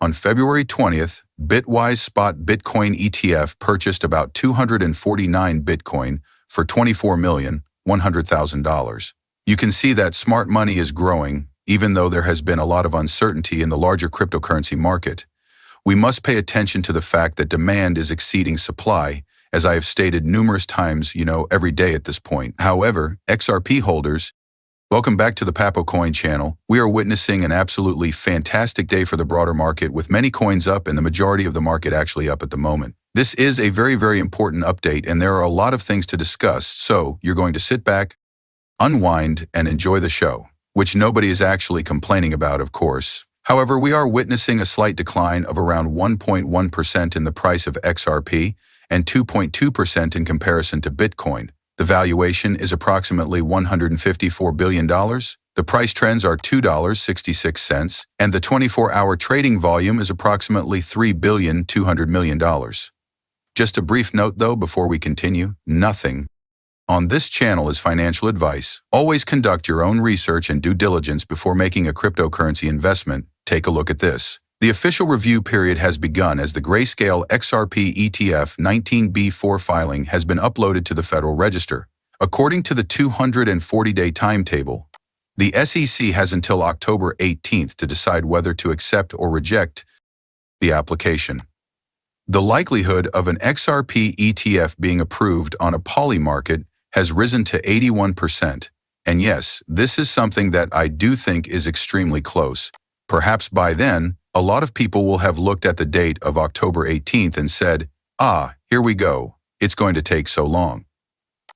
On February 20th, Bitwise Spot Bitcoin ETF purchased about 249 Bitcoin for $24,100,000. You can see that smart money is growing, even though there has been a lot of uncertainty in the larger cryptocurrency market. We must pay attention to the fact that demand is exceeding supply, as I have stated numerous times, every day at this point. However, XRP holders, welcome back to the Papo Coin channel. We are witnessing an absolutely fantastic day for the broader market, with many coins up and the majority of the market actually up at the moment. This is a very, very important update, and there are a lot of things to discuss, so you're going to sit back, unwind, and enjoy the show, which nobody is actually complaining about, of course. However, we are witnessing a slight decline of around 1.1% in the price of XRP and 2.2% in comparison to Bitcoin. The valuation is approximately $154 billion. The price trends are $2.66, and the 24-hour trading volume is approximately $3.2 billion. Just a brief note, though, before we continue, nothing on this channel is financial advice. Always conduct your own research and due diligence before making a cryptocurrency investment. Take a look at this. The official review period has begun as the Grayscale XRP ETF 19B4 filing has been uploaded to the Federal Register. According to the 240-day timetable, the SEC has until October 18th to decide whether to accept or reject the application. The likelihood of an XRP ETF being approved on a poly market has risen to 81%. And yes, this is something that I do think is extremely close. Perhaps by then, a lot of people will have looked at the date of October 18th and said, here we go, it's going to take so long.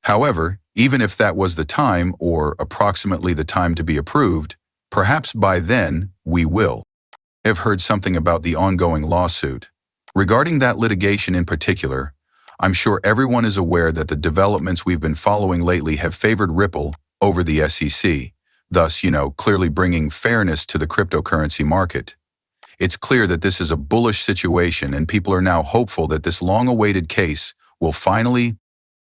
However, even if that was the time, or approximately the time to be approved, perhaps by then we will have heard something about the ongoing lawsuit. Regarding that litigation in particular, I'm sure everyone is aware that the developments we've been following lately have favored Ripple over the SEC, thus, clearly bringing fairness to the cryptocurrency market. It's clear that this is a bullish situation, and people are now hopeful that this long-awaited case will finally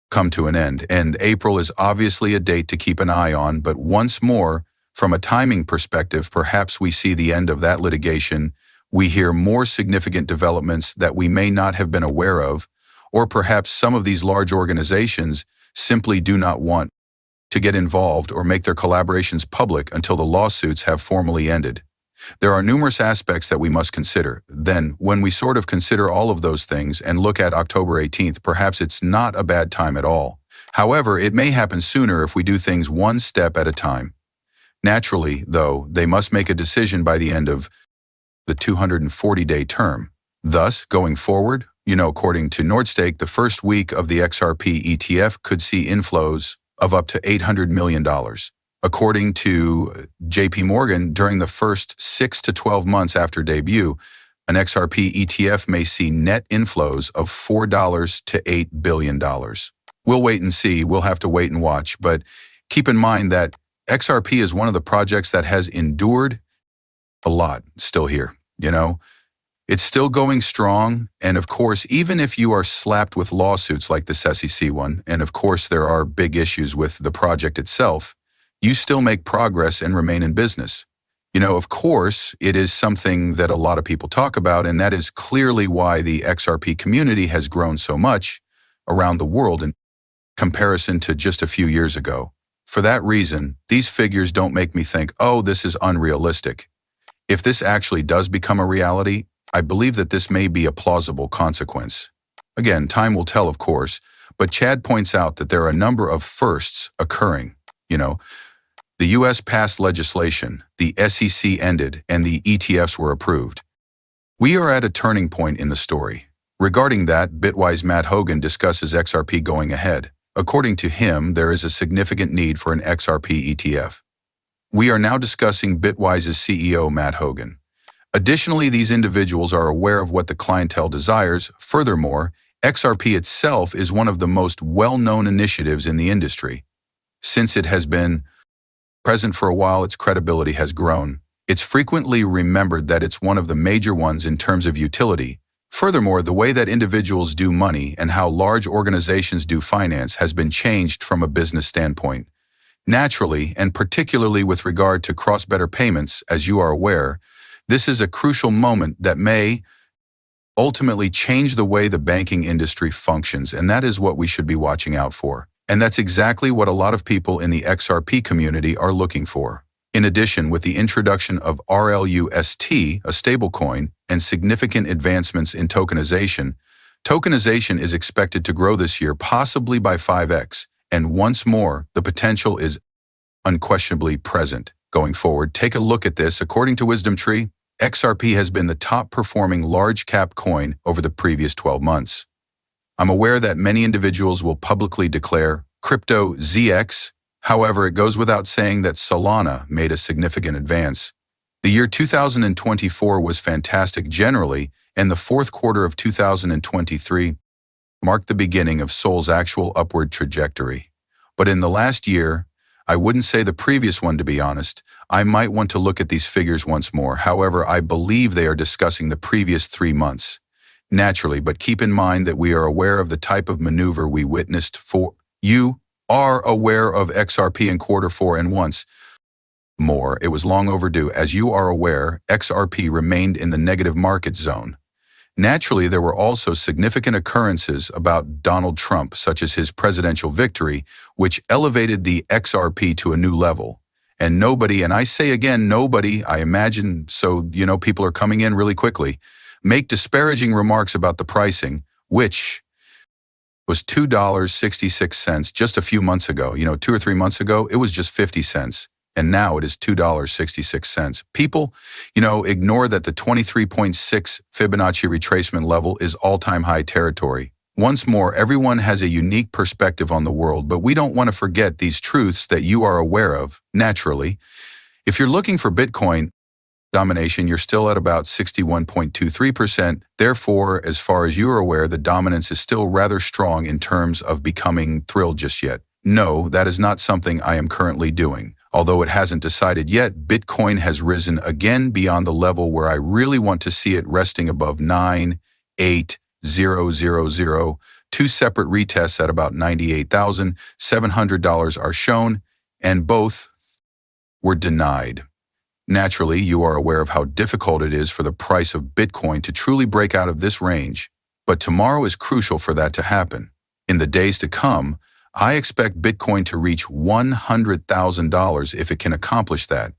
come to an end. And April is obviously a date to keep an eye on, but once more, from a timing perspective, perhaps we see the end of that litigation. We hear more significant developments that we may not have been aware of, or perhaps some of these large organizations simply do not want to get involved or make their collaborations public until the lawsuits have formally ended. There are numerous aspects that we must consider. Then, when we sort of consider all of those things and look at October 18th, perhaps it's not a bad time at all. However, it may happen sooner if we do things one step at a time. Naturally, though, they must make a decision by the end of the 240-day term. Thus, going forward, according to Nordstake, the first week of the XRP ETF could see inflows of up to $800 million. According to JP Morgan, during the first 6 to 12 months after debut, an XRP ETF may see net inflows of $4 to $8 billion. We'll wait and see. We'll have to wait and watch. But keep in mind that XRP is one of the projects that has endured a lot still here, It's still going strong, and of course, even if you are slapped with lawsuits like this SEC one, and of course there are big issues with the project itself, you still make progress and remain in business. Of course, it is something that a lot of people talk about, and that is clearly why the XRP community has grown so much around the world in comparison to just a few years ago. For that reason, these figures don't make me think, this is unrealistic. If this actually does become a reality, I believe that this may be a plausible consequence. Again, time will tell, of course, but Chad points out that there are a number of firsts occurring. The U.S. passed legislation, the SEC ended, and the ETFs were approved. We are at a turning point in the story. Regarding that, Bitwise Matt Hogan discusses XRP going ahead. According to him, there is a significant need for an XRP ETF. We are now discussing Bitwise's CEO, Matt Hogan. Additionally, these individuals are aware of what the clientele desires. Furthermore, XRP itself is one of the most well-known initiatives in the industry. Since it has been present for a while, its credibility has grown. It's frequently remembered that it's one of the major ones in terms of utility. Furthermore, the way that individuals do money and how large organizations do finance has been changed from a business standpoint. Naturally, and particularly with regard to cross-border payments, as you are aware, This is a crucial moment that may ultimately change the way the banking industry functions, and that is what we should be watching out for. And that's exactly what a lot of people in the XRP community are looking for. In addition, with the introduction of RLUST, a stablecoin, and significant advancements in tokenization, tokenization is expected to grow this year, possibly by 5x. And once more, the potential is unquestionably present. Going forward, take a look at this. According to WisdomTree, XRP has been the top-performing large-cap coin over the previous 12 months. I'm aware that many individuals will publicly declare crypto ZX. However, it goes without saying that Solana made a significant advance. The year 2024 was fantastic generally, and the fourth quarter of 2023 marked the beginning of Sol's actual upward trajectory. But in the last year, I wouldn't say the previous one to be honest, I might want to look at these figures once more. However, I believe they are discussing the previous 3 months. Naturally, but keep in mind that we are aware of the type of maneuver we witnessed for. You are aware of XRP in quarter 4, and once more, it was long overdue. As you are aware, XRP remained in the negative market zone. Naturally, there were also significant occurrences about Donald Trump, such as his presidential victory, which elevated the XRP to a new level. And nobody, and I say again, nobody, I imagine, so people are coming in really quickly, make disparaging remarks about the pricing, which was $2.66 just a few months ago. 2 or 3 months ago, it was just 50 cents. And now it is $2.66. People, ignore that the 23.6 Fibonacci retracement level is all-time high territory. Once more, everyone has a unique perspective on the world, but we don't want to forget these truths that you are aware of, naturally. If you're looking for Bitcoin domination, you're still at about 61.23%. Therefore, as far as you are aware, the dominance is still rather strong in terms of becoming thrilled just yet. No, that is not something I am currently doing. Although it hasn't decided yet, Bitcoin has risen again beyond the level where I really want to see it resting above 9,800. 2 separate retests at about $98,700 are shown, and both were denied. Naturally, you are aware of how difficult it is for the price of Bitcoin to truly break out of this range, but tomorrow is crucial for that to happen. In the days to come, I expect Bitcoin to reach $100,000 if it can accomplish that.